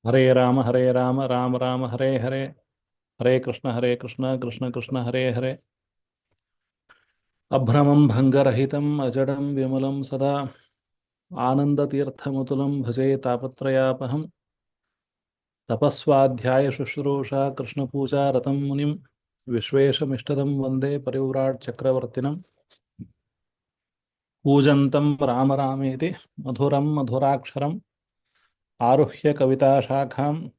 Hare Rama, Hare Rama, Rama Rama, Hare Hare, Hare Krishna, Krishna Krishna, Hare Hare. Abhramam Bhangarahitam, Ajadam Vimalam Sada, Anandatirthamutulam Bhaje Tapatrayapaham, Tapaswadhyaya Shushrusha, Krishna Puja Ratam Munim, Vishveshamishtatam Vande Parivrat Chakravartinam, Pujantam Rama Rameti, Madhuram Madhuraksharam, Aruhya Kavita Shakham,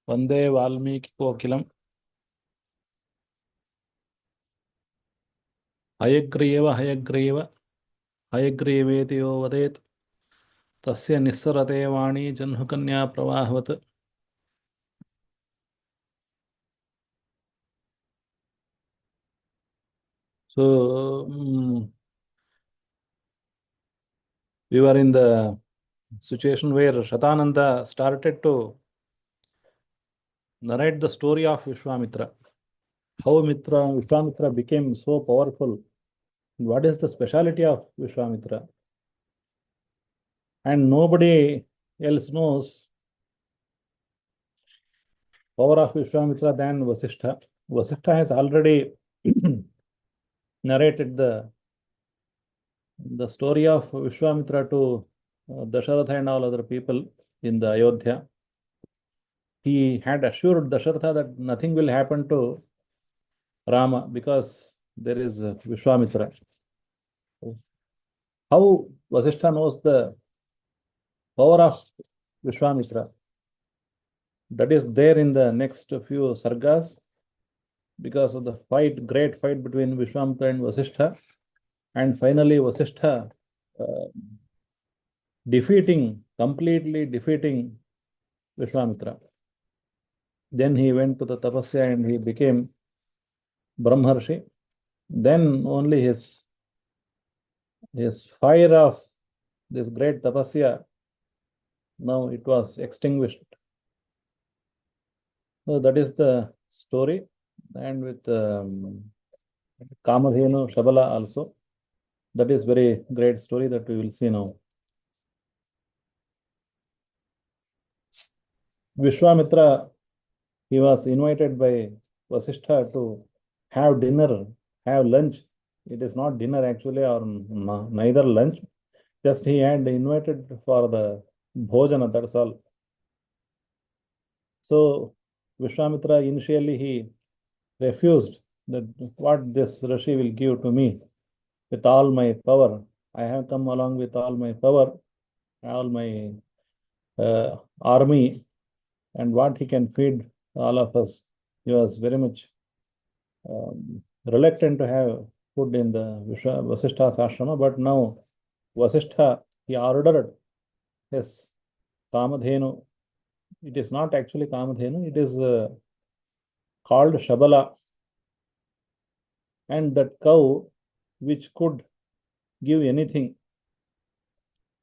Vande Valmiki Kokilam, Hayagriva, Hayagriveति yo Vadet, Tasya Nissarate Vani Janhukanya Pravahavat. So, we were in the situation where Shatananda started to narrate the story of Vishvamitra. How Vishvamitra became so powerful. What is the speciality of Vishvamitra? And nobody else knows power of Vishvamitra than Vasistha. Vasistha has already narrated the story of Vishwamitra to Dasharatha and all other people in the Ayodhya. He had assured Dasharatha that nothing will happen to Rama because there is Vishwamitra. How Vasishtha knows the power of Vishwamitra? That is there in the next few sargas because of the great fight between Vishwamitra and Vasishtha, and finally Vasishtha uh, completely defeating Vishwamitra. Then he went to the tapasya and he became Brahmarshi. Then only his fire of this great tapasya, now it was extinguished. So that is the story. And with Kamadhenu, Shabala also. That is very great story that we will see now. Vishwamitra, he was invited by Vasishtha to have dinner, have lunch. It is not dinner actually, or neither lunch. Just he had invited for the bhojana, that's all. So Vishwamitra initially he refused that what this Rishi will give to me with all my power. I have come along with all my power, all my army, and what he can feed all of us. He was very much reluctant to have food in the Vasishtha's ashrama, but now Vasishtha, he ordered his Kamadhenu. It is not actually Kamadhenu, it is called Shabala. And that cow which could give anything.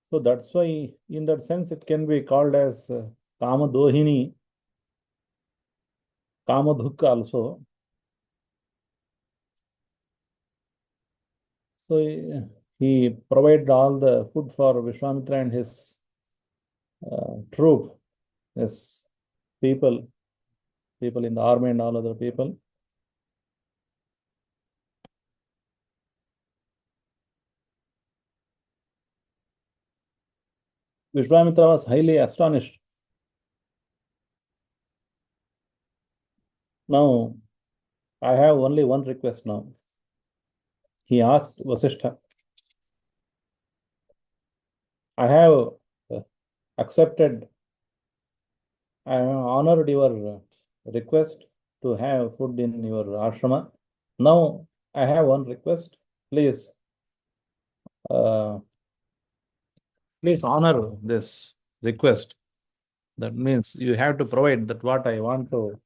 So that's why, in that sense, it can be called as Kamadohini, Kamadhukka also. So he provided all the food for Vishwamitra and his troop, his people in the army and all other people. Vishwamitra was highly astonished. Now, I have only one request now. He asked Vasishtha, I have accepted, I have honored your request to have food in your ashrama. Now, I have one request. Please honor this request. That means you have to provide that what I want to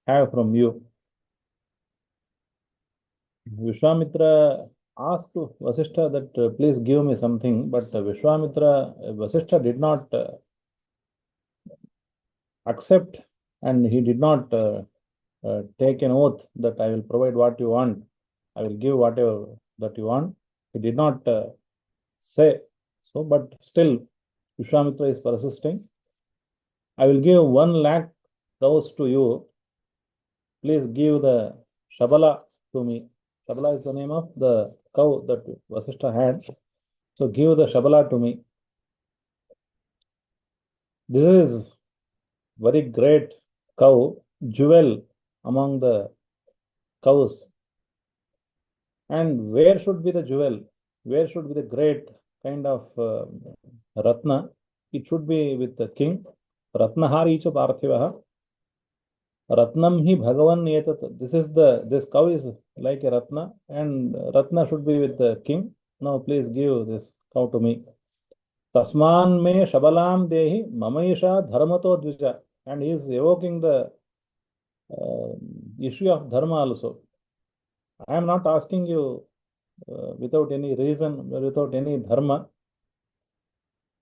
have from you. Vishwamitra asked Vasishtha that please give me something, but Vasishtha did not accept, and he did not take an oath that I will provide what you want, I will give whatever that you want. He did not say so, but still Vishwamitra is persisting. I will give 1 lakh cows to you. Please give the Shabala to me. Shabala is the name of the cow that Vashistha had. So give the Shabala to me. This is very great cow, jewel among the cows. And where should be the jewel? Where should be the great kind of Ratna? It should be with the king. Ratnahari cha parthivaha. Ratnam hi Bhagavan etat. This cow is like a Ratna, and Ratna should be with the king. Now please give this cow to me. Tasman me Shabalam dehi mamaisha dharmato dvija. And he is evoking the issue of dharma also. I am not asking you without any reason, without any dharma,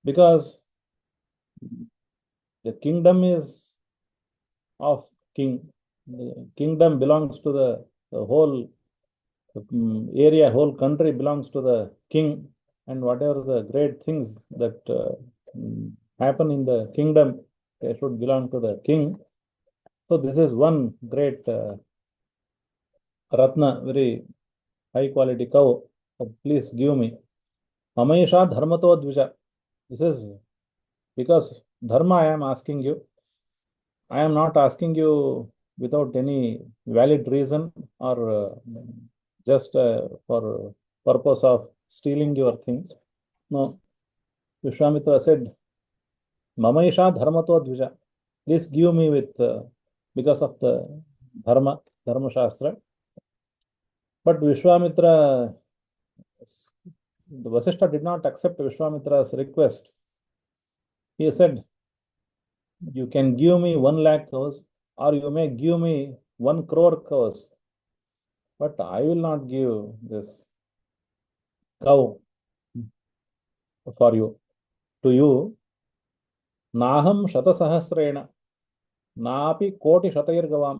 because the kingdom is of king. The kingdom belongs to the whole area, whole country belongs to the king, and whatever the great things that happen in the kingdom, they should belong to the king. So this is one great Ratna, very high quality cow. Please give me. Amaisha dharmato dvija. This is because dharma I am asking you. I am not asking you without any valid reason or just for purpose of stealing your things. No, Vishvamitra said, Mamaisha dharmato dvija. Please give me with because of the dharma shastra. But Vishvamitra, the Vasishtha did not accept Vishvamitra's request. He said, you can give me 1 lakh cows, or you may give me 1 crore cows, but I will not give this cow for you. To you, Naham Shatasahasrena, Napi Koti Shatayirgavam,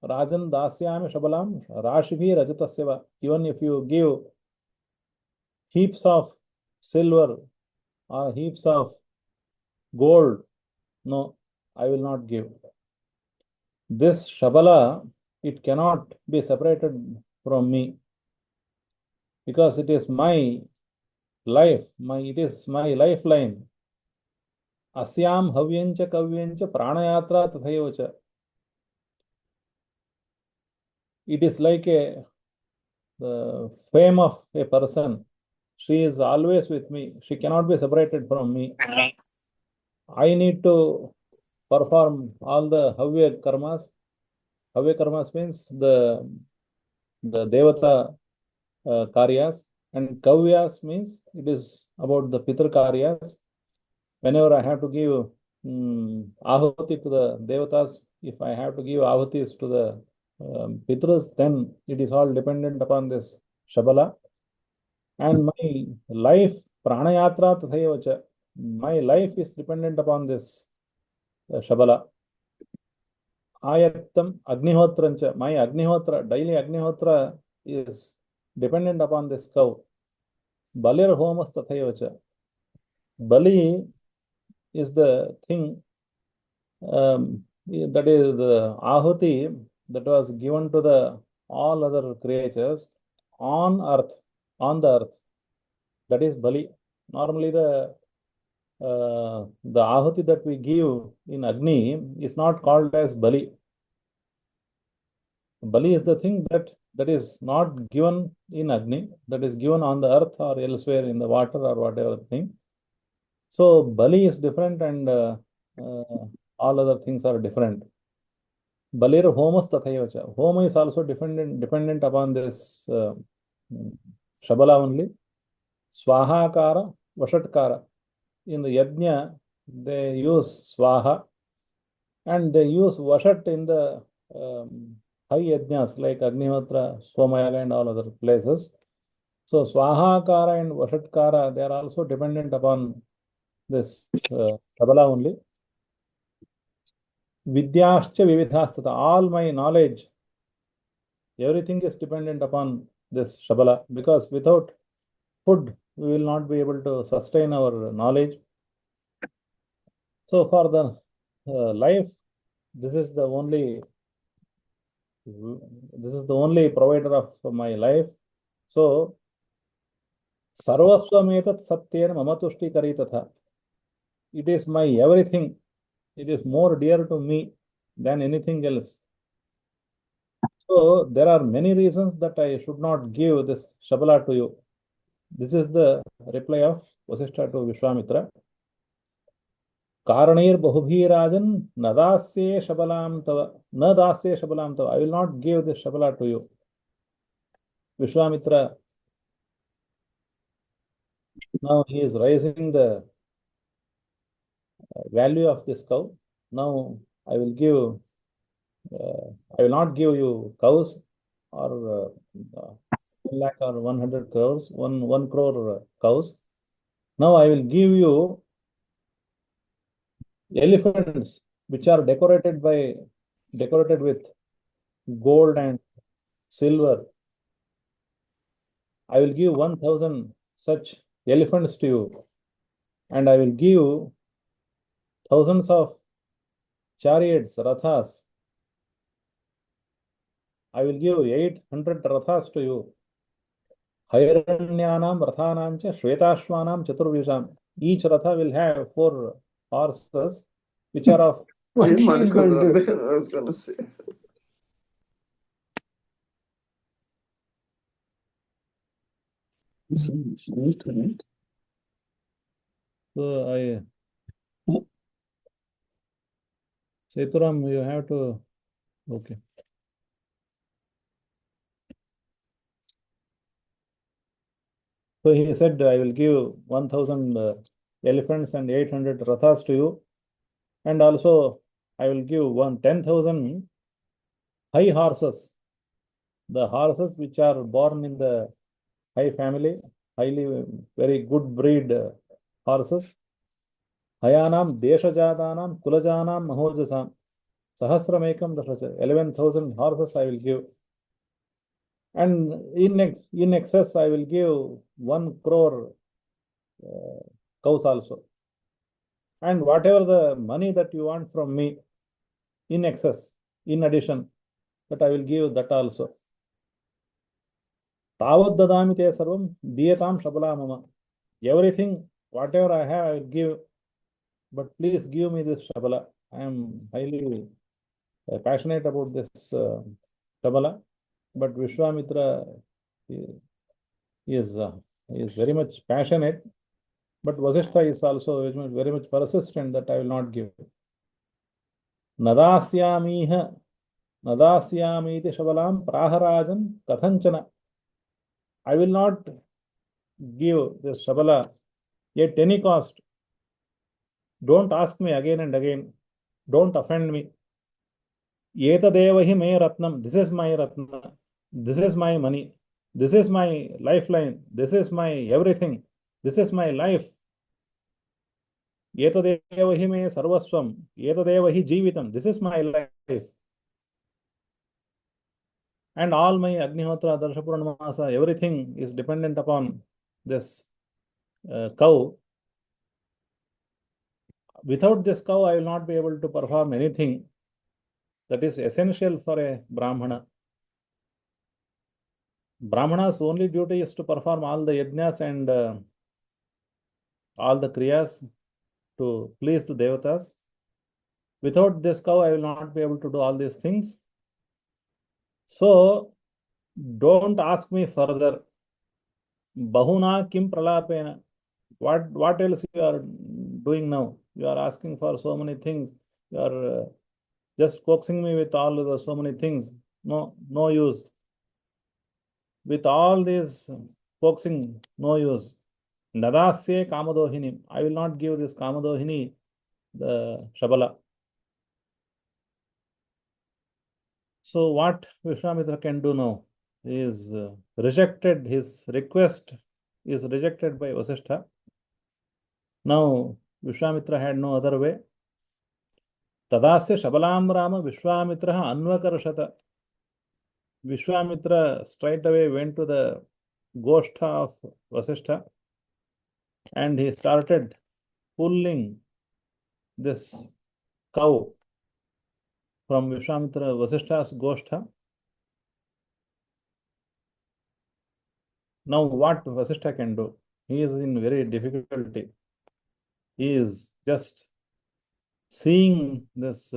Rajan Dasyami Shabalam, Rashibhi Rajatasyava. Even if you give heaps of silver or heaps of gold, no, I will not give. This Shabala, it cannot be separated from me because it is my life, it is my lifeline. Asyam havyancha kavyancha pranayatra tathayavacha. It is like the fame of a person. She is always with me. She cannot be separated from me. I need to perform all the Havya karmas. Havya karmas means the Devata karyas, and Kavyas means it is about the Pitr karyas. Whenever I have to give ahuti to the Devatas, if I have to give ahutis to the Pitras, then it is all dependent upon this Shabala. And my life, pranayatra tathayavacha, my life is dependent upon this Shabala. Ayattam Agnihotrancha, my Agnihotra, daily Agnihotra is dependent upon this cow. Balir homas tathayavacha. Bali is the thing that is the ahuti that was given to the all other creatures on earth, on the earth. That is Bali. Normally the ahuti that we give in Agni is not called as Bali. Bali is the thing that is not given in Agni, that is given on the earth or elsewhere in the water or whatever thing. So Bali is different, and all other things are different. Balir homas tathayavacha. Homa is also dependent upon this Shabala only. Swahakara, Vashatkara. In the Yajna, they use Swaha, and they use Vashat in the high Yajnas like Agnihotra, Somayala, and all other places. So Swahakara and Vashatkara, they are also dependent upon this Shabala only. Vidyascha vividhastata. All my knowledge, everything is dependent upon this Shabala, because without food, we will not be able to sustain our knowledge. So for the life, this is the only provider of my life. So sarvasvametat satyena mama tushtikari tatha. It is my everything. It is more dear to me than anything else. So there are many reasons that I should not give this Shabala to you. This is the reply of Vashistha to Vishvamitra. Karanir bahubhirajan nadasye shabalam tava. Nadasye shabalam tava. I will not give this Shabala to you. Vishvamitra, now he is raising the value of this cow. Now I will give, I will not give you cows or 1 lakh or 100 crores, 1 crore cows. Now I will give you elephants which are decorated with gold and silver. I will give 1,000 such elephants to you, and I will give thousands of chariots, rathas. I will give 800 rathas to you. Hairanyānām rathānām ca shvetashvānām chaturvishām. Each ratha will have 4 horses which are of I was gonna say. So I Seturam, you have to okay. So he said, I will give 1,000 elephants and 800 rathas to you, and also I will give 10,000 high horses. The horses which are born in the high family, highly very good breed horses. Hayanam deshajatanam kulajanam mahojasam sahasramekam dashacha. 11,000 horses I will give. And in excess, I will give 1 crore cows also. And whatever the money that you want from me, in excess, in addition, that I will give that also. Tavad dadami te sarvam diyatam shabala mama. Everything, whatever I have, I will give. But please give me this shabala. I am highly passionate about this shabala. But Vishvamitra is very much passionate, but Vashistha is also very much persistent that I will not give. Nadasyamiha nadasyamiti shabalam praharajan kathanchana. I will not give this shabala at any cost. Don't ask me again and again. Don't offend me. Etadevahi me ratnam. This is my ratna. This is my money. This is my lifeline. This is my everything. This is my life. Etadevahi me sarvasvam. Etadevahi jivitam. This is my life. And all my Agnihotra, Darshapurnamasa, everything is dependent upon this cow. Without this cow, I will not be able to perform anything that is essential for a Brahmana. Brahmana's only duty is to perform all the yajnas and all the kriyas to please the devatas. Without this cow, I will not be able to do all these things. So, don't ask me further. Bahuna kim pralapena. What else you are doing now? You are asking for so many things. You are just coaxing me with all the so many things. No use. With all this coaxing, no use. Nadasye kamadohini. I will not give this kamadohini the shabala. So what Vishvamitra can do now is rejected. His request is rejected by Vashistha. Now Vishvamitra had no other way. Tadasya shabalam rama Vishvamitra anvakarshata. Vishvamitra straight away went to the goshtha of Vashistha and he started pulling this cow from Vishvamitra Vasishta's Goshtha. Now what Vasishtha can do? He is in very difficulty. He is just seeing this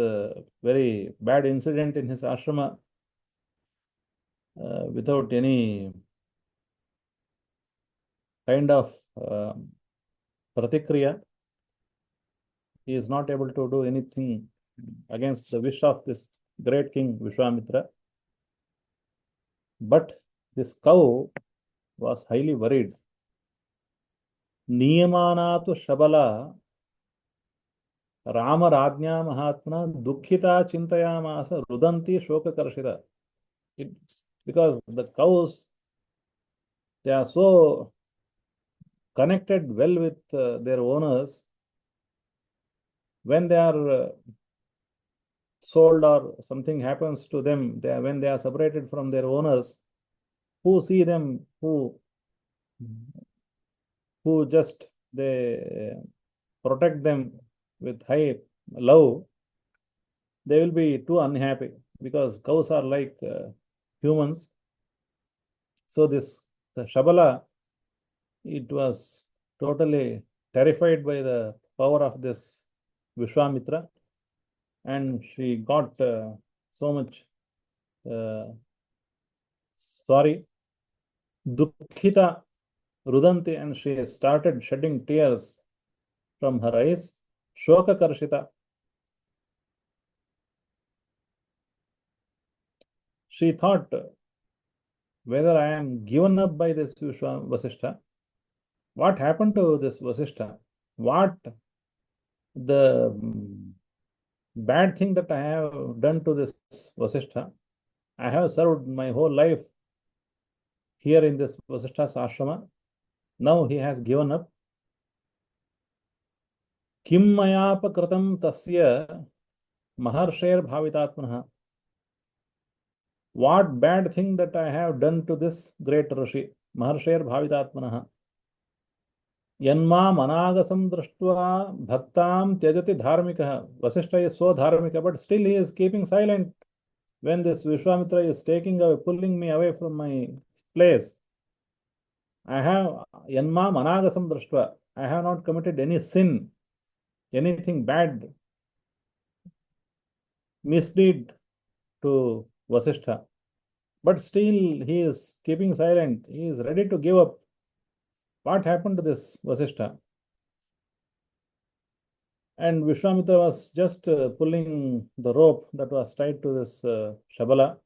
very bad incident in his ashrama without any kind of pratikriya. He is not able to do anything against the wish of this great king Vishvamitra. But this cow was highly worried. Niyamanatu Shabala Rama Rajnya Mahatma Dukkhita Chintayamasa Rudanti Shoka Karshita. Because the cows, they are so connected well with their owners. When they are sold or something happens to them, when they are separated from their owners, who see them, who just they protect them with high love, they will be too unhappy, because cows are like humans. So the Shabala, it was totally terrified by the power of this Vishvamitra, and she got so much sorry, Dukkhita Rudanti, and she started shedding tears from her eyes. Shoka Karshita. She thought, whether I am given up by this Vasishtha. What happened to this Vasishtha? What the bad thing that I have done to this Vasishtha? I have served my whole life here in this Vasishtha's ashrama. Now he has given up. Kim mayapa kratam tasya maharsher bhavitatmanaha. What bad thing that I have done to this great Rishi, Maharsher Bhavitatmanaha. Yanma managasam drashtva bhaktam tyajati dharmikaha. Vasishtha is so dharmika, but still he is keeping silent when this Vishvamitra is pulling me away from my place. I have yanma managasam drashtva. I have not committed any sin, anything bad, misdeed to Vasishtha. But still he is keeping silent. He is ready to give up. What happened to this Vasishtha? And Vishvamitra was just pulling the rope that was tied to this Shabala.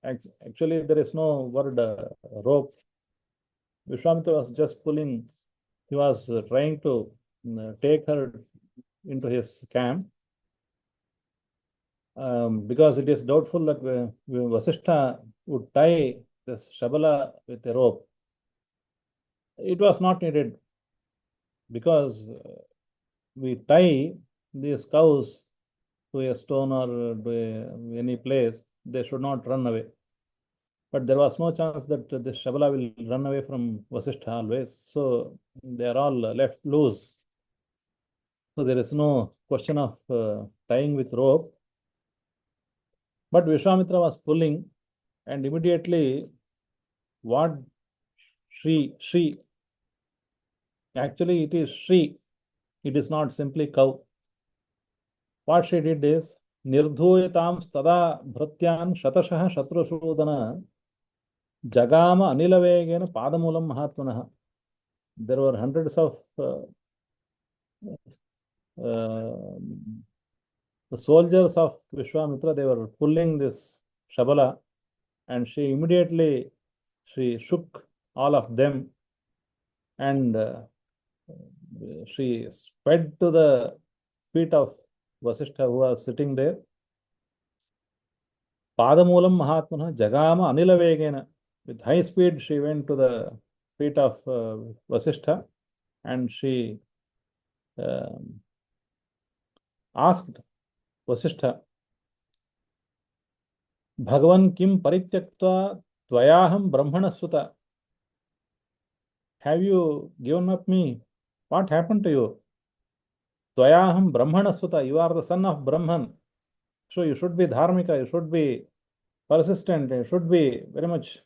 Actually, there is no word rope. Vishvamitra was just pulling. He was trying to take her into his camp. Because it is doubtful that Vasishtha would tie this Shabala with a rope. It was not needed, because we tie these cows to a stone or to any place, they should not run away. But there was no chance that this Shabala will run away from Vasishtha always. So they are all left loose. So there is no question of tying with rope. But Vishvamitra was pulling, and immediately what she, actually it is she, it is not simply cow. What she did is, Nirdhuyatam stada bhratyan shatashah shatrushodana jagama anilavegena padamulam mahatmanaha. There were hundreds of the soldiers of Vishvamitra, they were pulling this Shabala, and she immediately shook all of them, and she sped to the feet of Vasishtha, who was sitting there. Padamulam Mahatmana Jagama Anilavegena. With high speed, she went to the feet of Vasishtha, and she asked Vasishtha, Bhagavan kim parityaktva tvayaham brahmana suta. Have you given up me? What happened to you? Tvayaham Brahmana Suta, you are the son of Brahman. So you should be dharmika, you should be persistent, you should be very much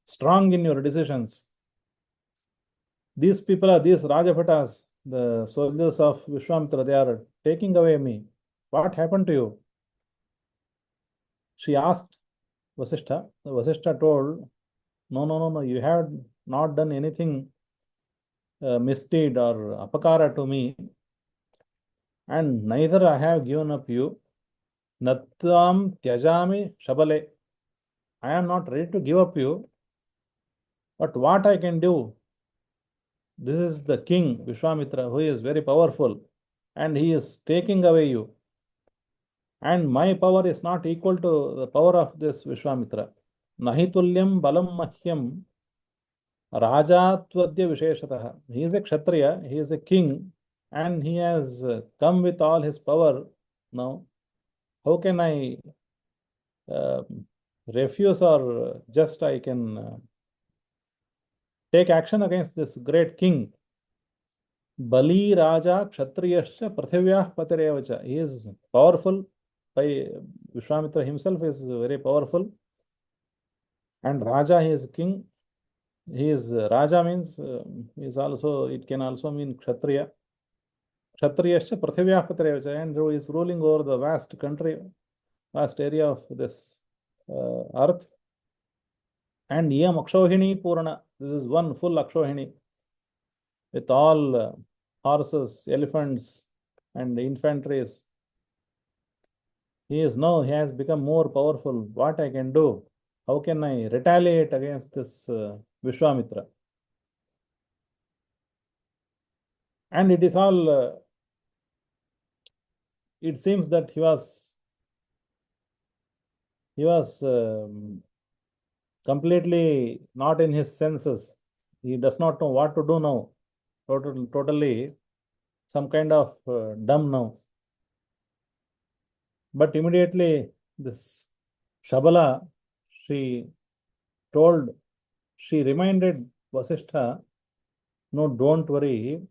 strong in your decisions. These people are these Rajapatas, the soldiers of Vishwamitra, they are taking away me. What happened to you? She asked Vasishtha. Vasishtha told, no, you have not done anything misdeed or apakara to me, and neither I have given up you. Nattam tyajami shabale. I am not ready to give up you, but what I can do? This is the king, Vishwamitra, who is very powerful, and he is taking away you. And my power is not equal to the power of this Vishwamitra. Nahitulyam balam mahyam Rajatwadya Visheshatah. He is a Kshatriya, he is a king, and he has come with all his power. Now, how can I uh, refuse or just I can take action against this great king? Bali Raja Kshatriyascha Prathivyah Patirevacha. He is powerful. By Vishwamitra himself is very powerful. And Raja, he is king. He is Raja means is also, it can also mean Kshatriya. Kshatriyascha Prathivyah Patirevacha, and who is ruling over the vast country, vast area of this earth. And Yam Akshohini Purana. This is one full Akshohini with all horses, elephants, and infantries. He has become more powerful. What I can do? How can I retaliate against this Vishwamitra? And it is all, it seems that he was completely not in his senses. He does not know what to do now. Totally some kind of dumb now. But immediately this Shabala, she reminded Vasishtha, no, don't worry.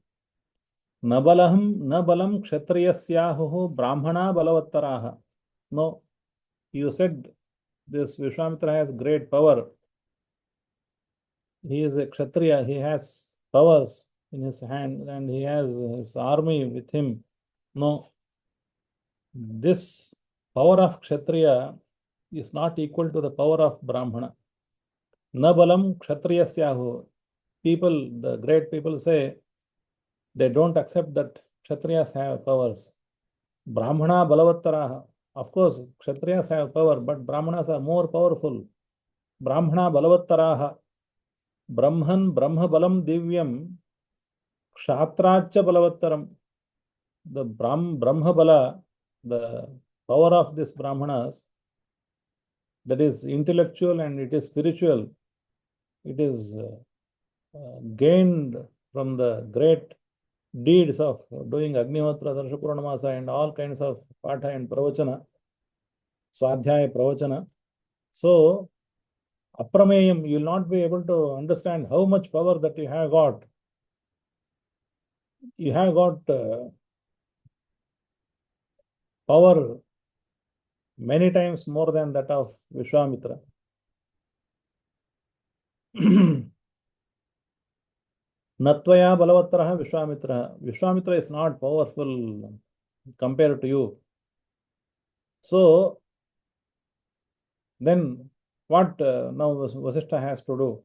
Nabalam kshatriyasyahu brahmana balavattaraha. No, you said this Vishwamitra has great power. He is a kshatriya, he has powers in his hand and he has his army with him. No, this power of kshatriya is not equal to the power of brahmana. Nabalam kshatriyasyahu. People, the great people say, they don't accept that kshatriyas have powers. Brahmana balavattaraha. Of course, kshatriyas have power, but brahmanas are more powerful. Brahmana balavattaraha. Brahman brahma balam divyam kshatracha balavattaram. The brahma bala, the power of this brahmanas, that is intellectual and it is spiritual. It is gained from the great deeds of doing Agnihotra, Darshapurnamasa, and all kinds of Patha and Pravachana, Swadhyaya Pravachana. So, Aprameyam, you will not be able to understand how much power that you have got. You have got power many times more than that of Vishwamitra. Natvaya balavattaraha Vishwamitra. Vishwamitra is not powerful compared to you. So, then what now Vasishtha has to do?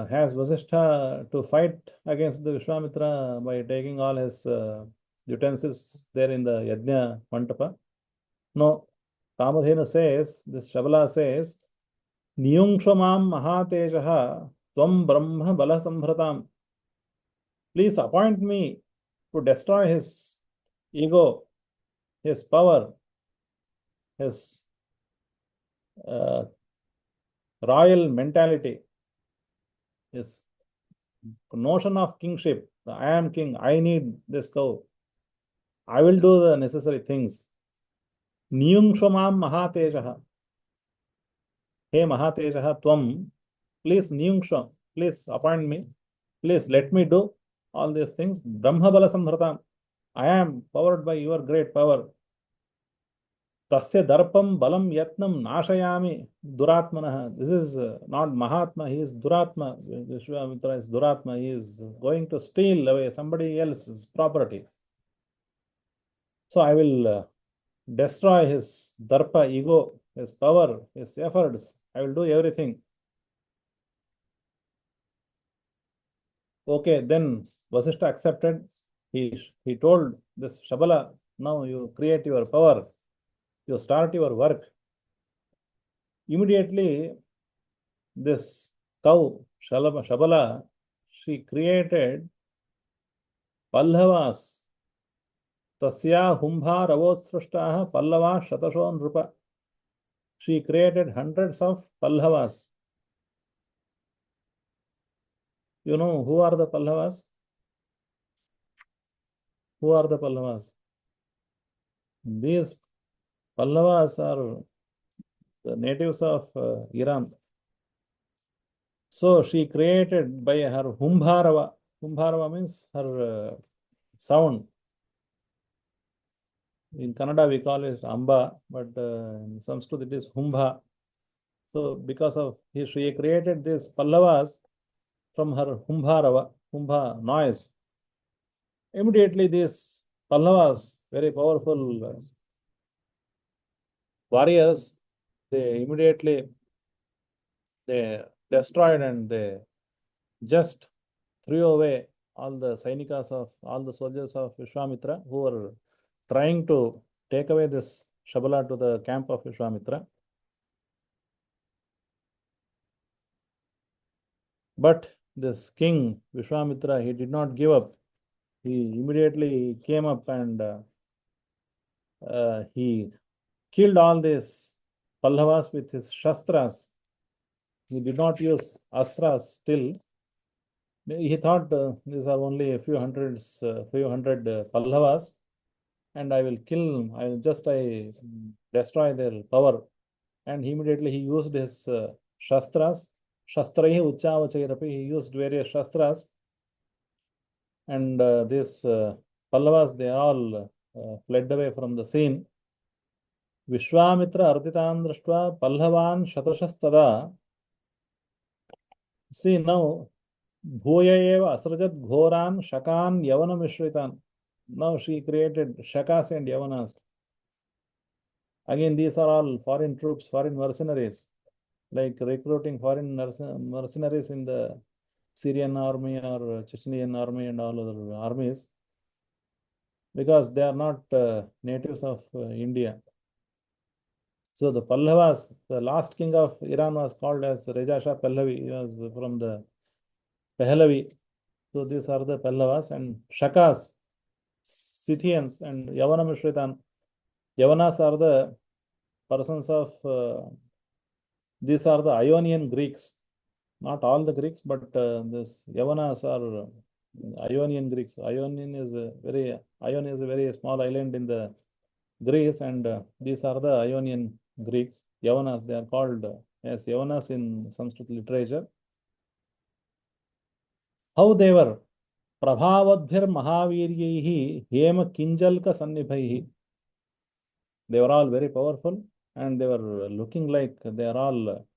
Has Vasishtha to fight against the Vishwamitra by taking all his utensils there in the Yajna Mantapa? No. Kamadhena says, this Shabala says, Niyungshvamam Mahatejaha Tvam Brahma Bala Samhratam. Please appoint me to destroy his ego, his power, his royal mentality, his notion of kingship. I am king, I need this cow. I will do the necessary things. Niyungshvamam Mahatejaha. Hey Mahatejaha Tvam, please Niyungshvam, please appoint me. Please let me do all these things. Brahma Bala Samhratam. I am powered by your great power. Tasya Darpam Balam Yatnam Nashayami Duratmanaha. This is not Mahatma, he is Duratma. Vishvamitra is Duratma. He is going to steal away somebody else's property. So I will destroy his Darpa ego, his power, his efforts. I will do everything. Okay, then Vasishtha accepted. He told this Shabala, now you create your power, you start your work. Immediately, this cow, Shabala, she created Pallavas. Tasya Humbha Ravosrishtaha Pallava Shatasho Nrupa. She created hundreds of Pallavas. You know who are the Pallavas? Who are the Pallavas? These Pallavas are the natives of Iran. So she created by her Humbharava. Humbharava means her sound. In Kannada we call it Amba, but in Sanskrit it is Humbha. So because of she created these Pallavas from her Humbharava, Humbha noise. Immediately these Pallavas, very powerful warriors, they immediately destroyed and they just threw away all the Sainikas of all the soldiers of Vishvamitra who were trying to take away this Shabala to the camp of Vishvamitra. But this king Vishvamitra, he did not give up. He immediately came up and he killed all these Pallavas with his Shastras. He did not use Astras still. He thought these are only a few hundred Pallavas, and I will kill, I destroy their power. And immediately he used his Shastras. Shastraihi Uchavachayrapi, he used various Shastras. And these Pallavas, they all fled away from the scene. Vishvamitra Arditan Drashtva Pallavan Shatashastada. See now, Bhuya eva asrajat ghoran shakan yavana mishritan. Now she created shakas and yavanas. Again, these are all foreign troops, foreign mercenaries, like recruiting foreign mercenaries in the Syrian army or Chechenian army and all other armies, because they are not natives of India. So the Pallavas, the last king of Iran was called as Raja Shah Pahlavi. He was from the Pahlavi. So these are the Pallavas and Shakas, Scythians and Yavana Mishritan. Yavanas are the persons of, these are the Ionian Greeks. Not all the Greeks, but this Yavanas are Ionian Greeks. Ion is a very small island in the Greece, and these are the Ionian Greeks. Yavanas, they are called as Yavanas in Sanskrit literature. How they were? Prabhavadbhir Mahaviryaihi Hema Kinjalka Sannibhaihi. They were all very powerful and they were looking like they are all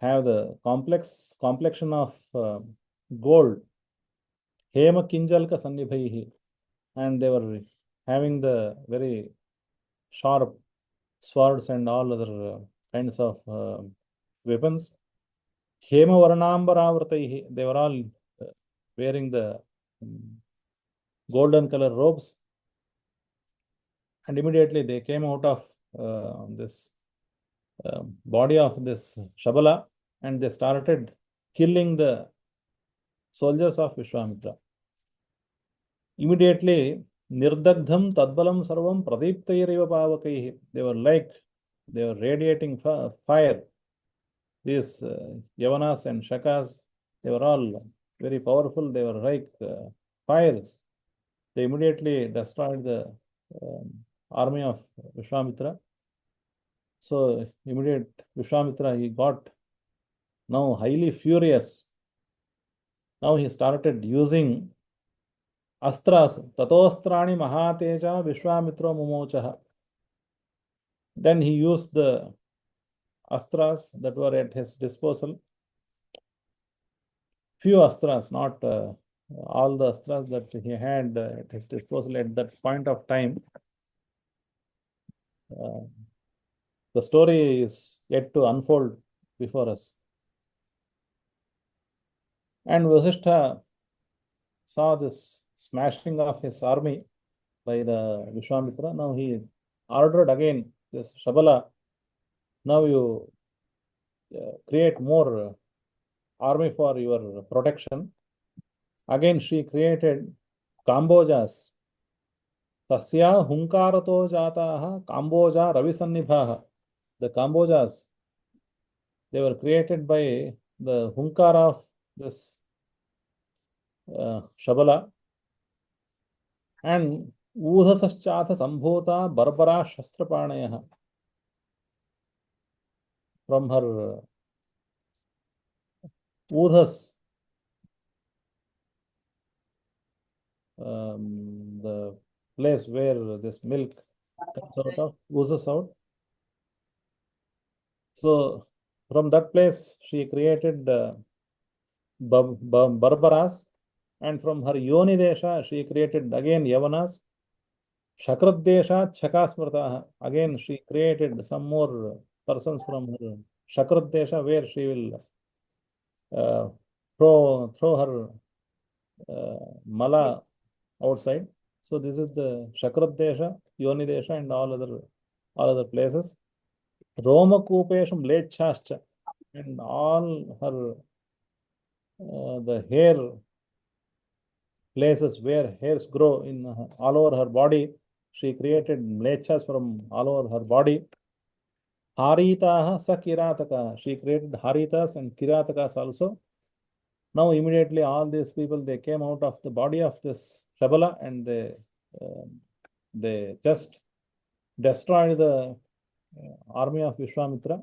have the complexion of gold. Hema Kinjalka Sannibhaihi. And they were having the very sharp swords and all other kinds of weapons. Hema Varnambaravrataihi. They were all wearing the golden color robes. And immediately they came out of this body of this Shabala and they started killing the soldiers of Vishvamitra. Immediately, Nirdagdham Tadbalam Sarvam Pradiptairiva Pavakaihi. They were radiating fire. These Yavanas and Shakas, they were all very powerful. They were like fires. They immediately destroyed the army of Vishvamitra. So immediate Vishvamitra, he got now highly furious. Now he started using astras. Tatostrani mahateja Vishvamitra mumochaha. Then he used the astras that were at his disposal. Few astras, not all the astras that he had at his disposal at that point of time. The story is yet to unfold before us. And Vashistha saw this smashing of his army by the Vishvamitra. Now he ordered again this Shabala. Now you create more army for your protection. Again she created Kambojas. Tasya hunkarato jataha Kamboja ravisannibhaha. The Kambojas, they were created by the hunkara of this Shabala. And Udhasaschatha Sambhota Barbara Shastrapaneyaha. From her Udhas, the place where this milk comes out of, oozes out. So from that place she created Barbaras, and from her Yoni Desha she created again Yavanas. Shakrat Desha Chakasmrtaha. Again she created some more persons from her Shakrat Desha, where she will throw her mala outside. So this is the Shakrat Desha, Yoni Desha, and all other places. Roma Kupesham Lechascha, and all her the hair places where hairs grow in all over her body. She created mlechas from all over her body. Haritaha sa kirataka. She created haritas and kiratakas also. Now immediately all these people, they came out of the body of this Shabala, and they just destroyed the army of Vishvamitra.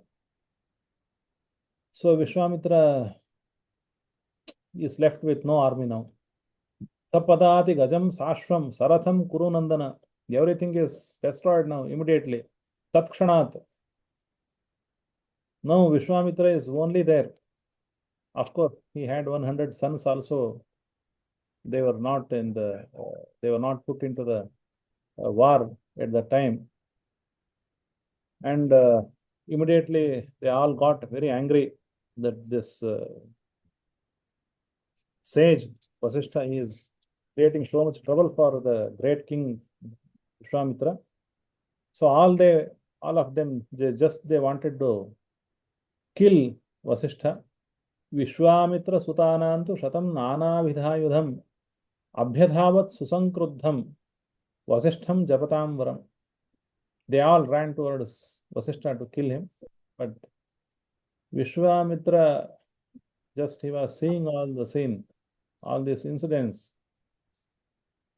So Vishvamitra is left with no army now. Sapadati gajam sashvam saratham kurunandana. Everything is destroyed now immediately. Tatkshanat. Now Vishvamitra is only there. Of course, he had 100 sons also. They were not put into the war at that time. And immediately they all got very angry that this sage Vashistha is creating so much trouble for the great king Vishvamitra. So all of them, they wanted to kill Vashistha. Vishvamitra sutanantu shatam nana vidhayudham abhyadhavat susankruddham Vasishtham japatam varam. They all ran towards Vashistha to kill him, but Vishvamitra he was seeing all the scene, all these incidents.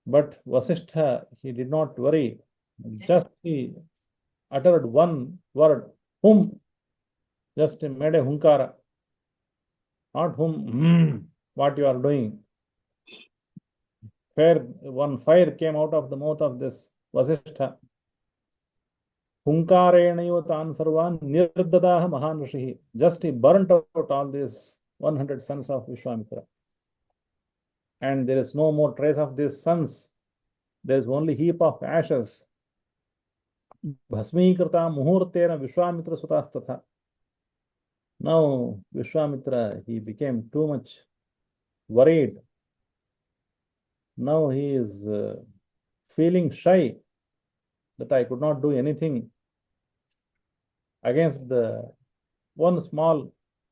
But Vashistha, he did not worry. Just he uttered one word, hum. Just he made a hunkara. Not hum, what you are doing. One fire came out of the mouth of this Vashistha. Hunkarenaiva tan sarvan nirdadaha mahan rishihi. Just he burnt out all these 100 sons of Vishvamitra. And there is no more trace of these sons. There is only heap of ashes. Bhasmikrita muhurtena Vishvamitra sutastatha. Now Vishvamitra, he became too much worried. Now he is feeling shy that I could not do anything against the one small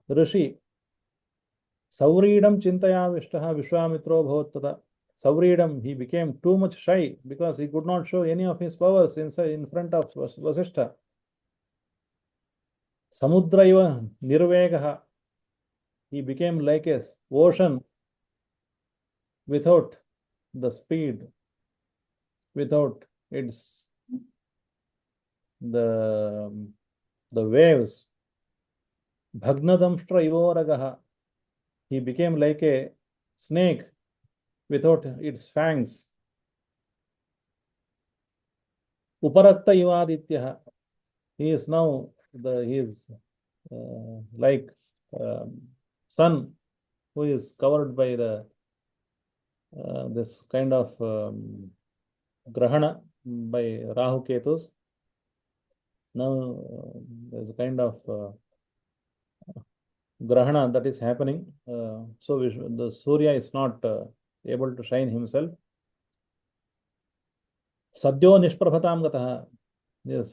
rishi. Sauridam chintaya vishtaha Vishvamitro bhavattada. Sauridam, he became too much shy because he could not show any of his powers in front of Vashistha. Samudraiva nirvegaha. He became like a ocean without the speed, without its the waves. Bhagnadamshtra ivoragaha. He became like a snake without its fangs. Uparakta ivaditya. He is now he is like sun who is covered by the this kind of grahana by Rahu Ketus. Now there's a kind of grahana that is happening. So the Surya is not able to shine himself. Sadyo nishprabhatam gataha. His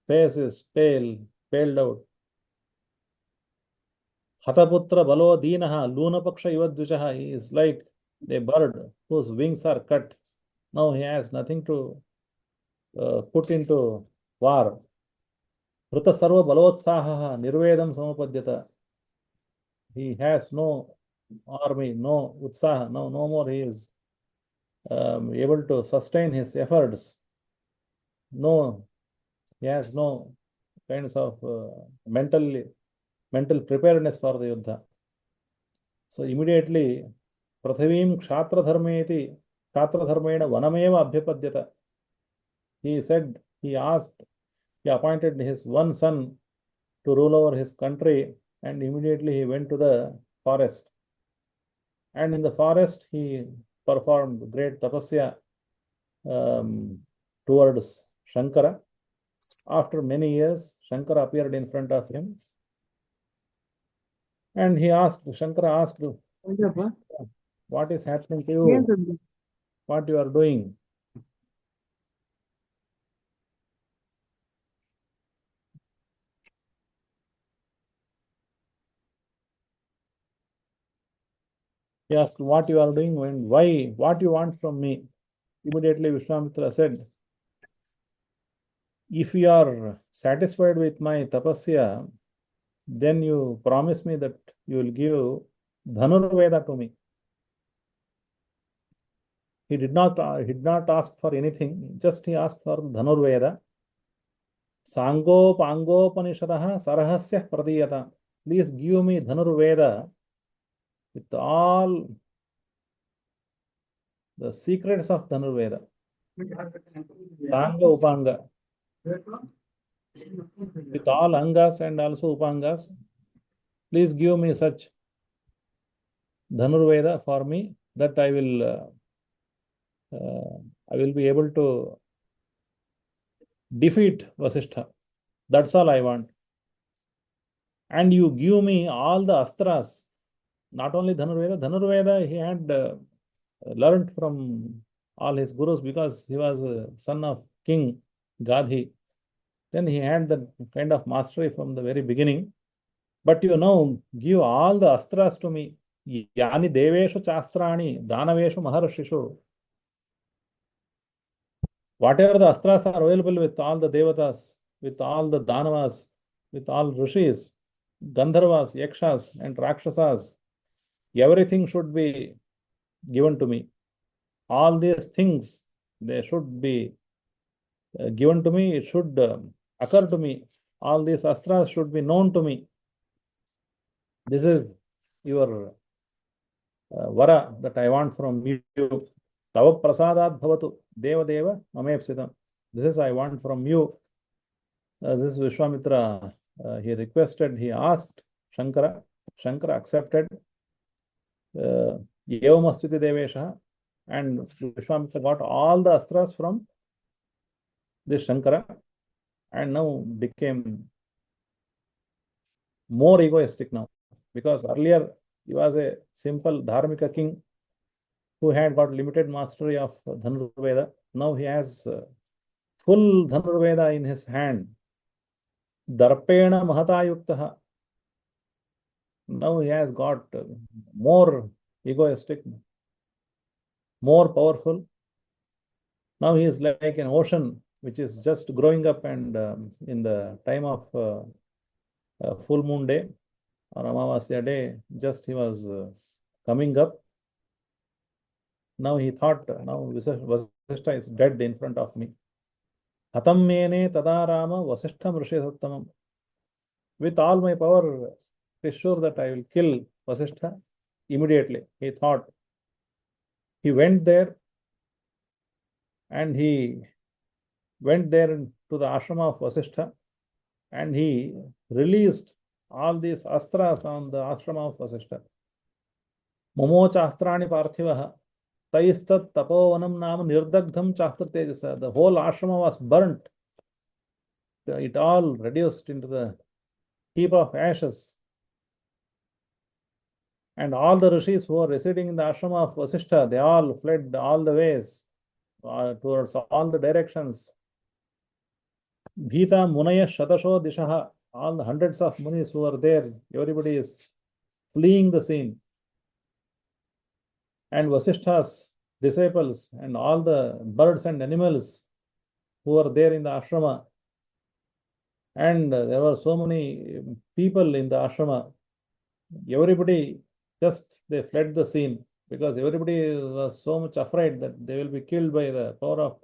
face is paled out. Hataputra balo dinaha lunapaksha ivadvishaha. He is like a bird whose wings are cut. Now he has nothing to put into war. Rita sarva balotsaha nirvedam samapadyata. He has no army, no utsaha, no more he is able to sustain his efforts. No, he has no kinds of mental preparedness for the yuddha. So immediately, Prathavim kshatra dharmeti kshatra dharmena vanameva abhyapadyata. He said, he appointed his one son to rule over his country, and immediately he went to the forest. And in the forest, he performed great tapasya towards Shankara. After many years, Shankara appeared in front of him. And Shankara asked, what is happening to you? What you are doing? He asked what you are doing and why, what you want from me. Immediately Vishvamitra said, if you are satisfied with my tapasya, then you promise me that you will give Dhanurveda to me. He did not ask for anything, just he asked for Dhanurveda. Sangopangopanishadaha sarahasya pradiyata. Please give me Dhanurveda with all the secrets of Dhanurveda. Sanga Upanga. With all angas and also upangas, please give me such Dhanurveda for me that I will be able to defeat Vashistha. That's all I want. And you give me all the astras, not only Dhanurveda. Dhanurveda he had learned from all his gurus because he was a son of King Gadhi. Then he had the kind of mastery from the very beginning. But you know, give all the astras to me. Yani deveshu chastrani danaveshu maharshishu. Whatever the astras are available with all the devatas, with all the danavas, with all rishis, gandharvas, yakshas, and rakshasas, everything should be given to me. All these things, they should be given to me. It should occur to me. All these astras should be known to me. This is your vara that I want from you. Tava prasadat bhavatu deva deva mamepsitam. This is I want from you. This is Vishvamitra. He requested, he asked Shankara. Shankara accepted. Evamastiti devesha. And Vishvamitra got all the astras from this Shankara and now became more egoistic now. Because earlier he was a simple Dharmika king who had got limited mastery of Dhanurveda. Now he has full Dhanurveda in his hand. Darpena mahata yuktaha. Now he has got more egoistic, more powerful. Now he is like an ocean which is just growing up, and in the time of full moon day or Amavasya day, just he was coming up. Now he thought, now Vasishtha is dead in front of me. Hatam mene tadarama Vasishtham Rishisattamam. With all my power, it is sure that I will kill Vasishtha. immediately. He thought. He went there, and he went there to the ashrama of Vashistha, and he released all these astras on the ashrama of Vashistha. Momocha astrani parthivaha taistat tapovanam nam nirdagdham chastra tejasa. The whole ashrama was burnt. It all reduced into the heap of ashes. And all the rishis who were residing in the ashrama of Vashistha, they all fled all the ways towards all the directions. Bhita Munaya Shatasho Dishaha, all the hundreds of munis who are there, everybody is fleeing the scene. And Vasishtha's disciples and all the birds and animals who are there in the ashrama, and there were so many people in the ashrama, everybody just they fled the scene because everybody was so much afraid that they will be killed by the power of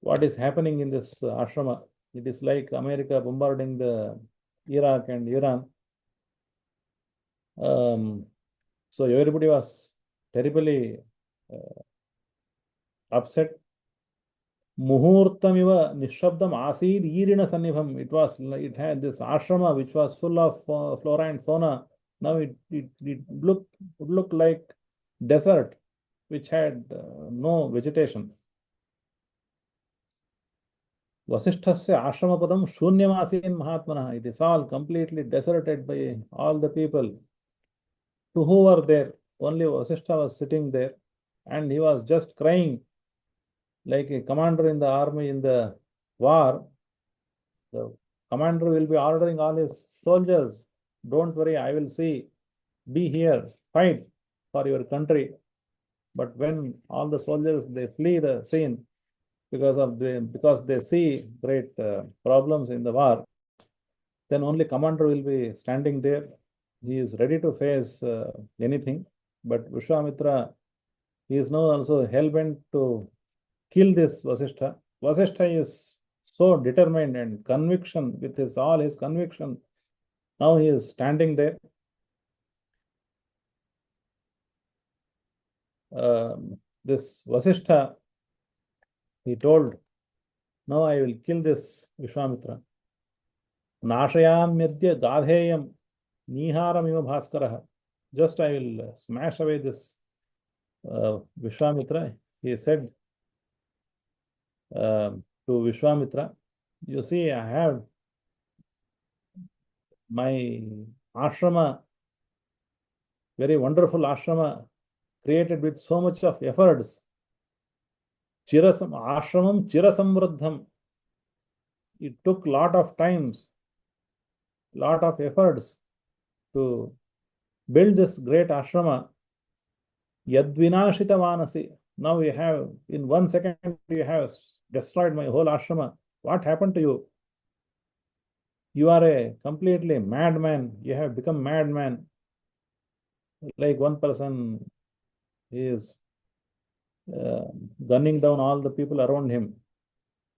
what is happening in this ashrama. It is like America bombarding the Iraq and Iran. So everybody was terribly upset. Muhurtamiva nishabdam asid irina sannibham. It had this ashrama which was full of flora and fauna. Now it would look like desert which had no vegetation. Vasishthasya ashramapadam shunyamasin mahatmana. It is all completely deserted by all the people who were there. Only Vasishtha was sitting there, and he was just crying like a commander in the army in the war. The commander will be ordering all his soldiers, don't worry, I will see, be here, fight for your country. But when all the soldiers, they flee the scene because they see great problems in the war, then only commander will be standing there. He is ready to face anything. But Vishvamitra, he is now also hell-bent to kill this Vasishtha. Vasishtha is so determined and conviction with all his conviction. Now he is standing there. This Vasishtha, he told, now I will kill this Vishvamitra. Nashayam myadya gadheyam niharam ima bhaskaraha. Just I will smash away this Vishvamitra. He said to Vishvamitra, you see, I have my ashrama, very wonderful ashrama, created with so much of efforts. Ashramam chirasamvruddham. It took lot of times, lot of efforts to build this great ashrama. Yadvinashitavanasi. Now you have, in 1 second, you have destroyed my whole ashrama. What happened to you? You are a completely madman. You have become madman. Like one person is gunning down all the people around him.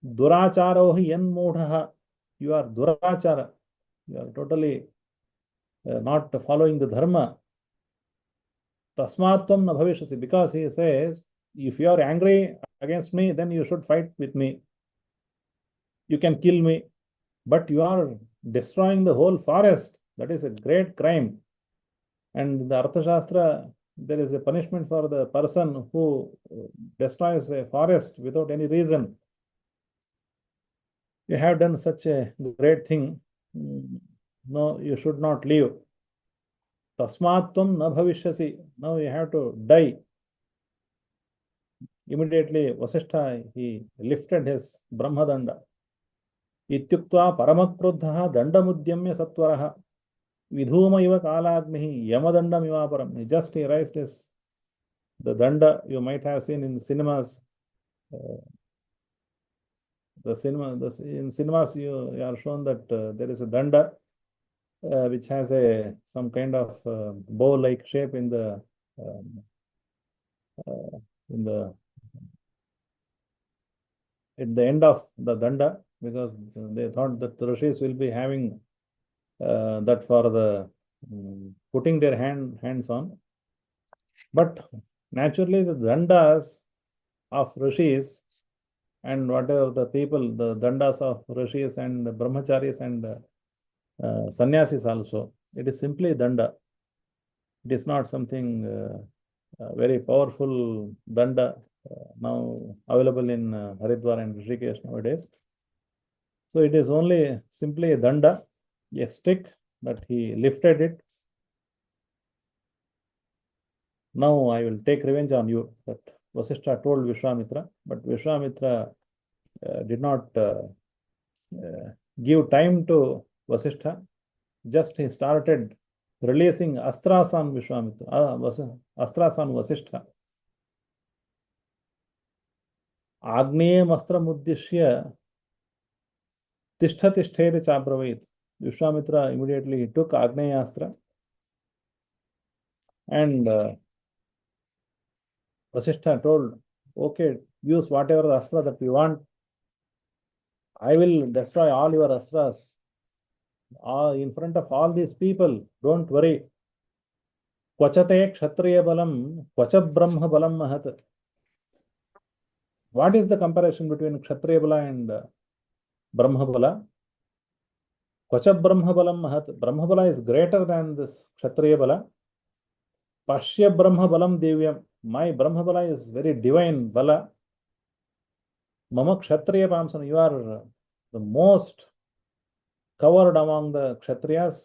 Duracharohi yan modhaha. You are durachara. You are totally not following the dharma. Tasmatvam na bhavishasi. Because he says, if you are angry against me, then you should fight with me. You can kill me. But you are destroying the whole forest. That is a great crime. And in the Arthashastra, there is a punishment for the person who destroys a forest without any reason. You have done such a great thing. No, you should not leave. Tasmatvam na bhavishyasi. Now you have to die. Immediately, Vasishtha, he lifted his Brahmadanda. Ityuktva paramakruddha dandamudyamya satvaraha. Vidhuma iva kalagnihi yamadandam ivaparam. He raised the danda you might have seen in cinemas. In cinemas you are shown that there is a danda which has some kind of bow-like shape in the at the end of the danda, because they thought that the rishis will be having that for the putting their hands on. But naturally, the dandas of rishis and whatever the people, the dandas of rishis and brahmacharis and sannyasis also, it is simply danda. It is not something very powerful danda now available in Haridwar and Rishikesh nowadays. So it is only simply a danda, a stick that he lifted it. Now I will take revenge on you. That Vasishtha told Vishvamitra, but Vishvamitra did not give time to Vasishtha. Just he started releasing astras on Vishvamitra, astras on Vasishtha. Agneyam astramuddishya tishtha tishthere chabravait. Vishvamitra immediately took Agneya astra and Vasishtha told, okay, use whatever the astra that you want. I will destroy all your astras in front of all these people. Don't worry. Kvachate kshatriya balam, kvacha brahma balam mahat. What is the comparison between kshatriya bala and brahma bala? Kvacha brahma balam mahat. Brahma bala is greater than this kshatriya bala. Pashya brahma balam divyam. My brahma bala is very divine bala. Mama kshatriya pamsana. You are the most covered among the kshatriyas.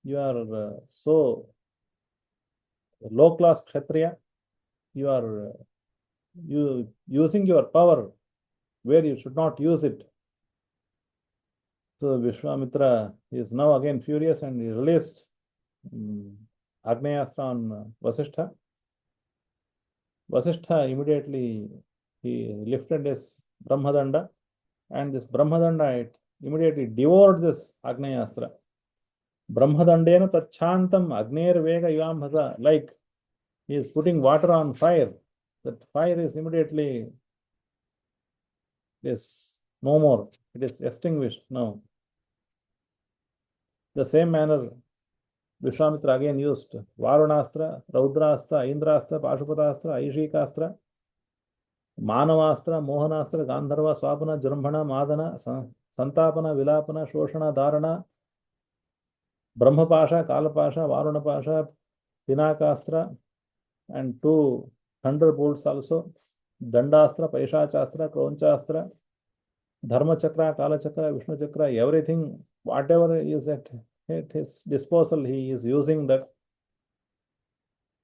You are so low class kshatriya. You are using your power where you should not use it. So Vishvamitra is now again furious and he released Agneyastra on Vasishtha. Vasishtha immediately he lifted his Brahmadanda, and this Brahmadanda it immediately devoured this Agneyastra. Brahmadandena tachantam Agner Vega Yamhasa, like he is putting water on fire. That fire is immediately no more. It is extinguished now. The same manner, Vishvamitra again used Varunastra, Raudrastra, Indrastra, Pashupatastra, Aishikastra, Manavastra, Mohanastra, Gandharva, Swapana, Jrambhana, Madana, Santapana, Vilapana, Shoshana, Dharana, Brahmapasha, Kalapasha, Varunapasha, Pinakastra, and 2 thunderbolts also, Dandastra, Paishachastra, Kronchastra, Dharmachakra, Kalachakra, Vishnu Chakra, everything, whatever is at his disposal, he is using that.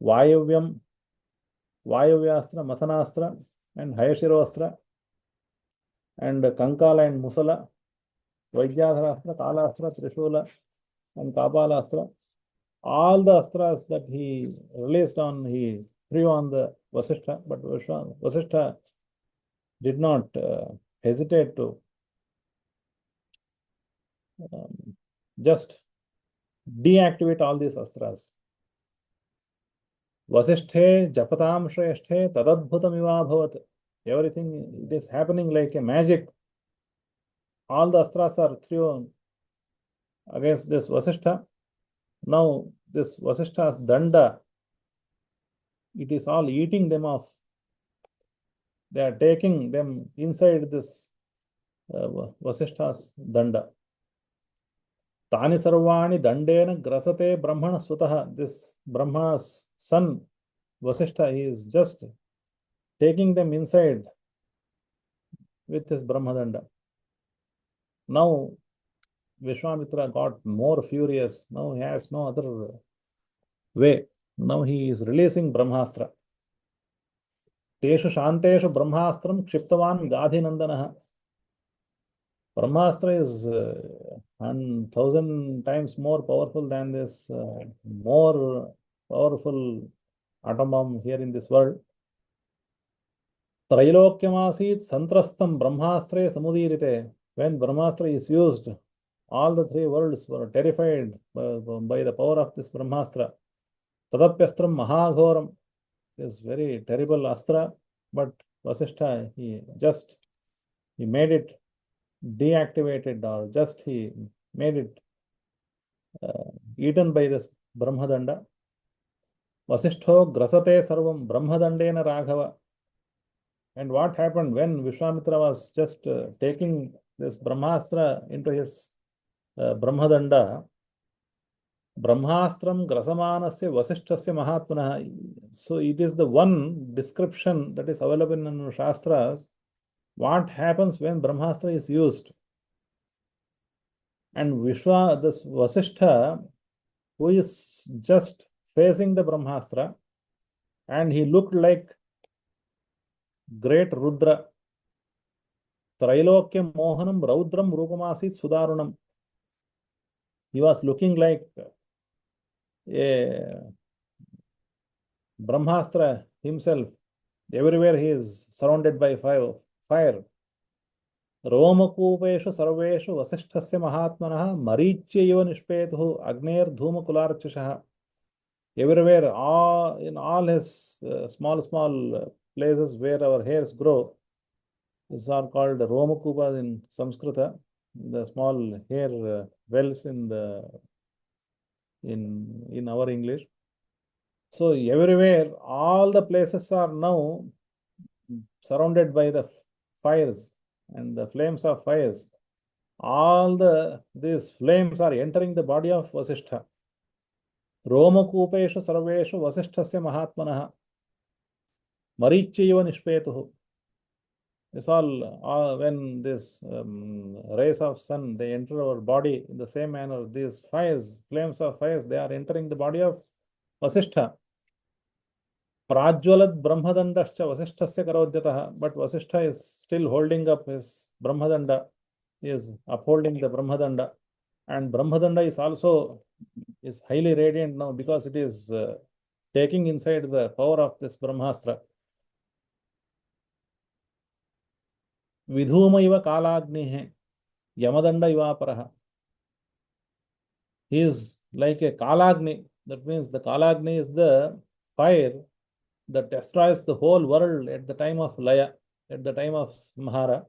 Vayavyam, Vayavyastra, Mathanastra, and Hayashiroastra, and Kankala and Musala, Vaidyadharastra, Kalastra, Trishula, and Kapalastra. All the astras that he released on, he threw on the Vasishtha, but Vasishtha did not hesitate to just deactivate all these astras. Vasishthe japatam shresthe tadadbhutam iva bhavat. Everything, it is happening like a magic. All the astras are thrown against this Vasishtha. Now this Vasishtha's danda, it is all eating them off. They are taking them inside this Vasishtha's danda. Tani sarvani dandena grasate brahmana sutaha. This Brahma's son, Vasishtha, he is just taking them inside with his Brahmadanda. Now Vishvamitra got more furious. Now he has no other way. Now he is releasing Brahmastra. Teshu Shanteshu Brahmastram Kshiptavan Gadhinandanaha. Brahmastra is 1,000 times more powerful than this more powerful atom bomb here in this world. Trailokyamasit Santrastam Brahmastre Samudirite. When Brahmastra is used, all the 3 worlds were terrified by the power of this Brahmastra. Tadapyastram Mahaghoram is very terrible astra, but Vasishtha, he made it deactivated, or just he made it eaten by this Brahmadanda. Vasishtho grasate sarvam brahmadandena raghava. And what happened when Vishwamitra was just taking this Brahmastra into his Brahmadanda? Brahmastram grasamanasya vasishthasya mahatmanah. So it is the one description that is available in Shastras. What happens when Brahmastra is used? And this Vasishtha, who is just facing the Brahmastra, and he looked like great Rudra. Trailokya Mohanam Raudram Rupamasit Sudarunam. He was looking like a Brahmastra himself. Everywhere he is surrounded by fire. Romakupeshu sarveshu vasishthasya mahatmanah marichya nishpetuhu agner dhumakularchashah. Everywhere, in all his small places where our hairs grow, these are called romakupas in Sanskrit. The small hair wells in our English. So everywhere, all the places are now surrounded by the fires and the flames of fires. All these flames are entering the body of Vasishtha. Romakupeshu sarveshu vasishthasya mahatmanah marichya nishpetuhu. It's all when this rays of sun, they enter our body in the same manner. These flames of fires, they are entering the body of Vasishtha. Prajwalat brahmadandascha vasishthasya karodyatah. But Vasishtha is still holding up his brahmadanda. He is upholding the brahmadanda. And brahmadanda is highly radiant now because it is taking inside the power of this brahmastra. Vidhuma iva kalagnihe yamadanda ivaparaha. He is like a kalagni. That means the kalagni is the fire that destroys the whole world at the time of Laya, at the time of Samhara.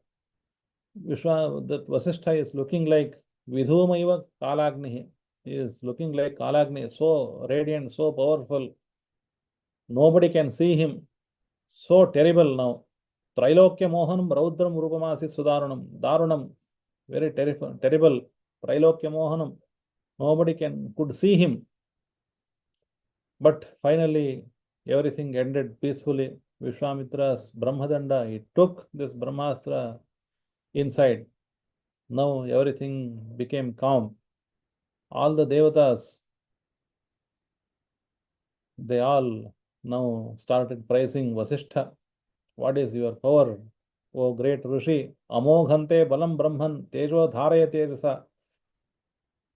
That Vasishtha is looking like Vidhuma iva kalagnihi. He is looking like Kalagni, so radiant, so powerful. Nobody can see him. So terrible now. Trailokya Mohanam Raudram Rupamasi Sudarunam. Darunam. Very terrible. Trailokya Mohanam. Nobody could see him. But finally, everything ended peacefully. Vishwamitra's Brahmadanda, he took this Brahmastra inside. Now everything became calm. All the devatas, they all now started praising Vasishtha. What is your power, O great Rishi? Amoghante balam brahman tejo dharaya tejasa.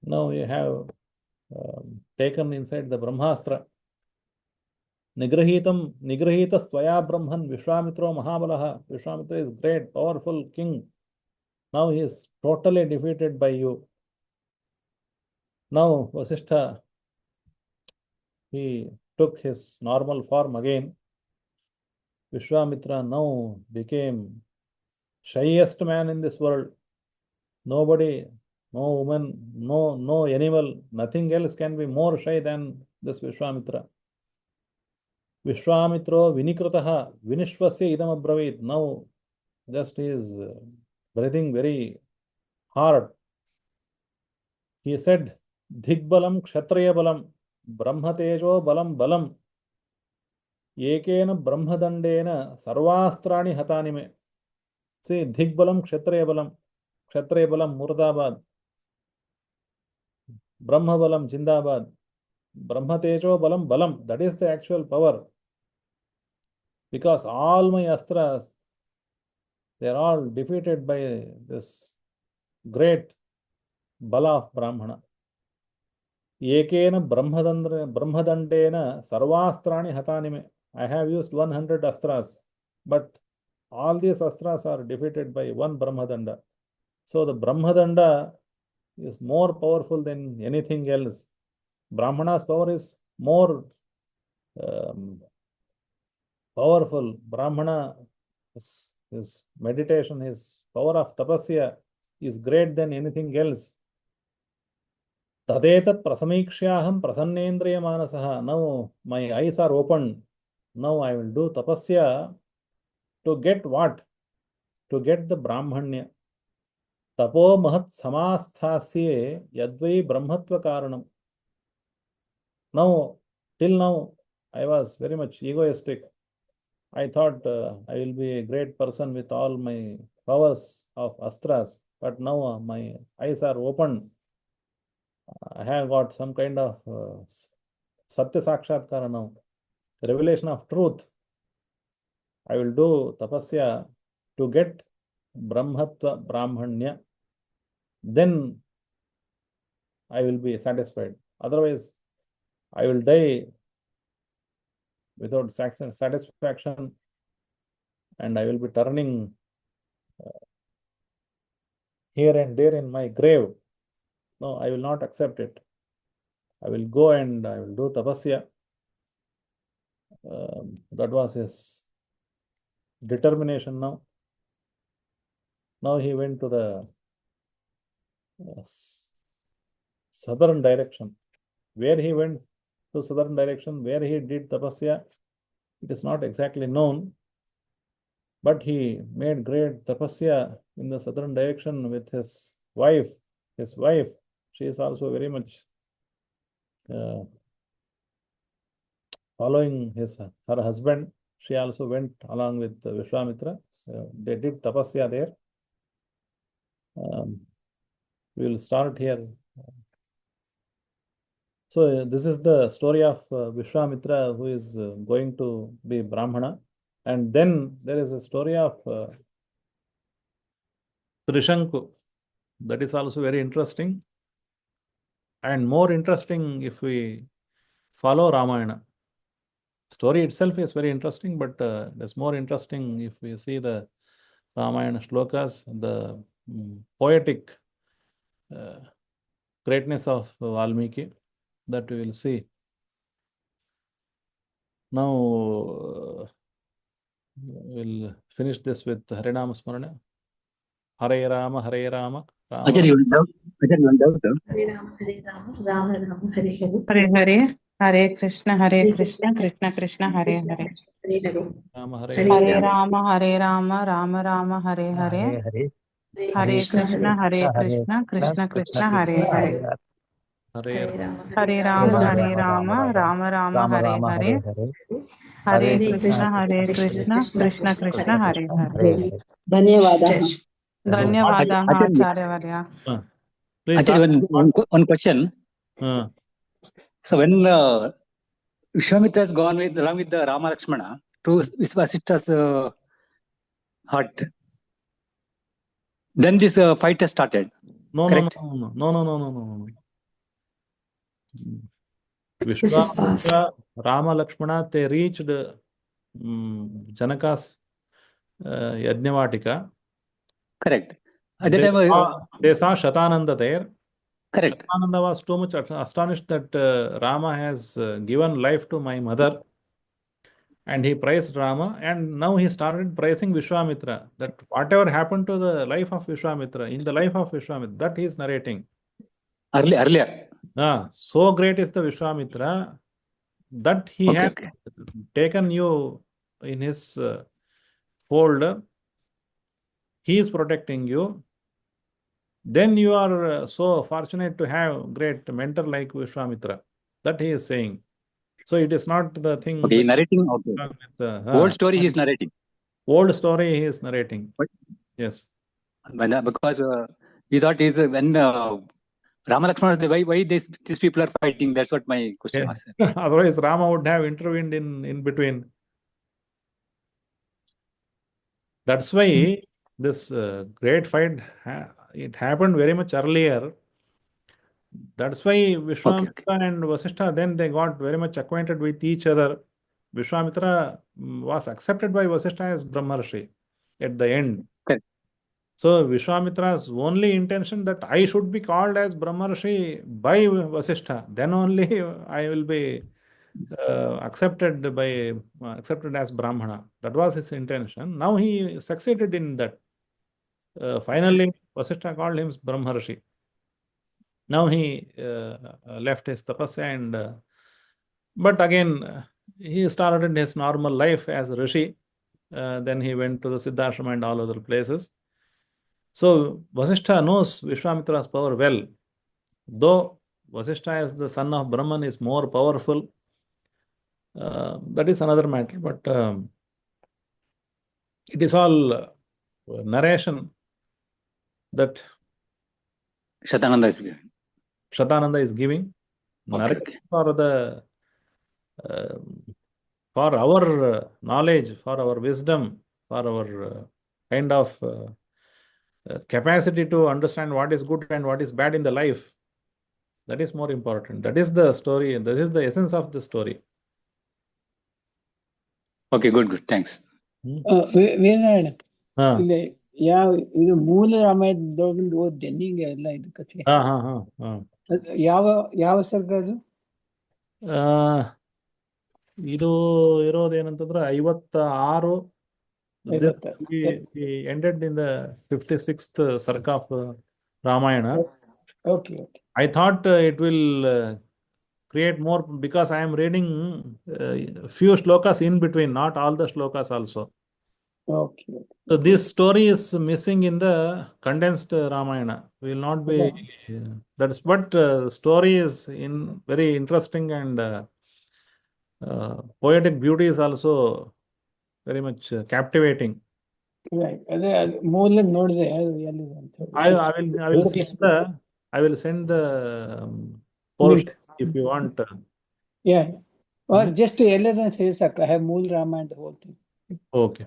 Now you have taken inside the Brahmastra. Nigrahitas tvaya brahman Vishwamitro mahabalaha. Vishwamitra is great, powerful king. Now he is totally defeated by you. Now Vasishtha, he took his normal form again. Vishwamitra now became shyest man in this world. Nobody, no woman, no animal, nothing else can be more shy than this Vishwamitra. Vishwamitro vinikrataha vinishvasya idam abravit. Now just he is breathing very hard. He said, Dhigbalam kshatriya balam brahmatejo balam balam ekena brahmadandena sarvastrani hatanime. See, Dhigbalam kshatriya balam murdabad, brahma balam jindabad, brahmatejo balam, that is the actual power. Because all my astras, they are all defeated by this great bala of Brahmana. Ekena brahmadandena sarvastrani hatanime. I have used 100 astras, but all these astras are defeated by one Brahmadanda. So the Brahmadanda is more powerful than anything else. Brahmana's power is more powerful. Brahmana, his meditation, his power of tapasya is great than anything else. Tadetat prasamikshyaaham prasannendriya manasaha. Now my eyes are open. Now I will do tapasya to get what? To get the Brahmanya. Tapo mahat samasthasye yadvai brahmatva karanam. Now, till now, I was very much egoistic. I thought I will be a great person with all my powers of astras, but now my eyes are open. I have got some kind of Satya Sakshatkara now, revelation of truth. I will do tapasya to get Brahmatva Brahmanya. Then I will be satisfied. Otherwise, I will die without satisfaction, and I will be turning here and there in my grave. No, I will not accept it. I will go and I will do tapasya. That was his determination now. Now he went to the southern direction. Where he went to southern direction, where he did tapasya, it is not exactly known. But he made great tapasya in the southern direction with his wife. His wife, she is also very much following her husband. She also went along with Vishvamitra. So they did tapasya there. We will start here. So this is the story of Vishvamitra, who is going to be Brahmana. And then there is a story of Trishanku. That is also very interesting. And more interesting if we follow Ramayana. Story itself is very interesting, but it's more interesting if we see the Ramayana Shlokas, the poetic greatness of Valmiki, that we will see. Now we'll finish this with Harinama Smarana. Hare Rama, Hare Rama, Rama Acharya, one doubt. Hare Rama, Hare Rama, Rama Rama, Hare Hare. Hare Hare, Hare Krishna, Krishna Krishna, Hare Hare. Hare Hare. Rama, Hare Hare Rama, Rama Rama, Hare Hare. Hare Krishna, Krishna Krishna, Hare Hare. Hare Hare Rama, Rama Hare Hare. Hare Krishna, Krishna Krishna, Hare Hare. ಧನ್ಯವಾದ. ಧನ್ಯವಾದ Acharya, Acharya ವರ್ಯ. Please Acharya, one question. uh, So when Vishwamitra has gone with along with the Rama Lakshmana to Vashishta's hut, then this fight has started. no, Correct? no. This is past. Vishwamitra, Rama, Lakshmana, they reached Janaka's Yajnavatika. Correct. At that time, They saw Shatananda there. correct. Shatananda was too much astonished that Rama has given life to my mother. And he praised Rama. And now he started praising Vishwamitra. That whatever happened to the life of Vishwamitra, in the life of Vishwamitra, that he is narrating. Earlier. So great is the Vishwamitra that he had taken you in his fold. He is protecting you. Then you are so fortunate to have great mentor like Vishwamitra. That he is saying. So it is not the thing. Okay, narrating. Okay. Old story he is narrating. Old story he is narrating. But, yes. Because we thought is when Rama Lakshmana, why these people are fighting? That's what my question was. Otherwise, Rama would have intervened in between. That's why this great fight, it happened very much earlier. That's why Vishwamitra and Vashistha, then they got very much acquainted with each other. Vishwamitra was accepted by Vashistha as Brahmarshi at the end. Correct. So Vishwamitra's only intention that I should be called as Brahmarshi by Vashistha. Then only I will be accepted as Brahmana. That was his intention. Now he succeeded in that. Finally, Vashistha called him Brahmarshi. Now he left his tapasya and but again he started his normal life as a rishi. Then he went to the Siddhashrama and all other places. So Vashistha knows Vishvamitra's power well. Though Vashistha as the son of Brahman is more powerful, that is another matter. But it is all narration that Shatananda is giving. Shatananda is giving. Narration for the for our knowledge, for our wisdom, for our kind of capacity to understand what is good and what is bad in the life. That is more important. That is the story, and this is the essence of the story. Okay, good. Thanks. Veeranarayana ಹಾ ಇಲ್ಲಿ ಯಾವ ಇದು ಮೂಲ ರಾಮಾಯಣದೊಳಗಿಂದ ಓದ್ದೆ ನಿಂಗೆ ಎಲ್ಲ ಇದು ಕಥೆ ಹಾ ಹಾ ಹಾ ಹಾ ಅದು ಯಾವ ಸರ್ಗ ಅದು ಇದು ಇರೋದೇನಂತಂದ್ರೆ 56. We ended in the 56th Sarka of Ramayana. Okay. I thought it will create more because I am reading few shlokas in between, not all the shlokas also. Okay. So this story is missing in the condensed Ramayana. Will not be. That's but story is in very interesting and poetic beauty is also very much captivating. Right. ಅದೇ ಮೂಲ ನೋಡಿದೆ ಅದು ಎಲ್ಲಿದೆ ಅಂತ I will send the portion if you want. Yeah. Or just ಎಲ್ಲದನ್ನ say ಸಾಕು. I have ಮೂಲ Ramayana the whole thing. Okay.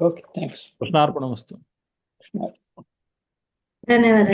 Okay, thanks. ಕೃಷ್ಣಾರ್ಪಣಮಸ್ತು. ಧನ್ಯವಾದ.